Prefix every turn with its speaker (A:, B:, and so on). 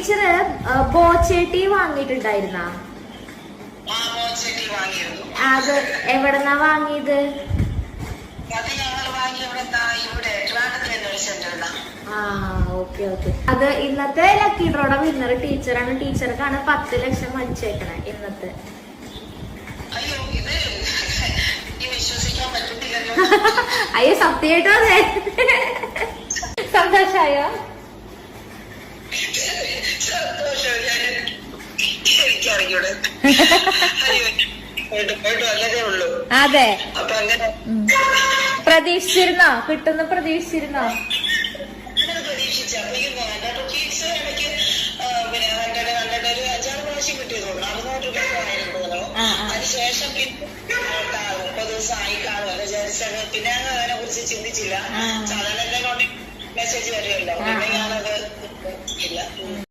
A: Teacher ബോച്ചേട്ടി വാങ്ങിയിട്ടുണ്ടായിരുന്ന? അത് എവിടെന്നാ വാങ്ങിയത്? Okay okay. അത് ഇന്നത്തെ ലക്കി ഡ്രോയുടെ വിന്നർ ടീച്ചറാണ്. ടീച്ചർക്കാണ് 10 ലക്ഷം അടിച്ചേക്കണേ ഇന്നത്തെ. അയ്യോ സത്യമായിട്ടോ? അതെ, സന്തോഷായോ? അതെ, പ്രതീക്ഷിച്ചിരുന്നോ? കിട്ടുന്ന പ്രതീക്ഷിച്ചിരുന്നോ?
B: അതിനുശേഷം പിന്നെ 30 ദിവസമായി കാണുമല്ലോ വിചാരിച്ചത്. പിന്നെ അതിനെ കുറിച്ച് ചിന്തിച്ചില്ല. സാധാരണ മെസ്സേജ് വരുമല്ലോ, പിന്നെ ഞാനത് ഇല്ല.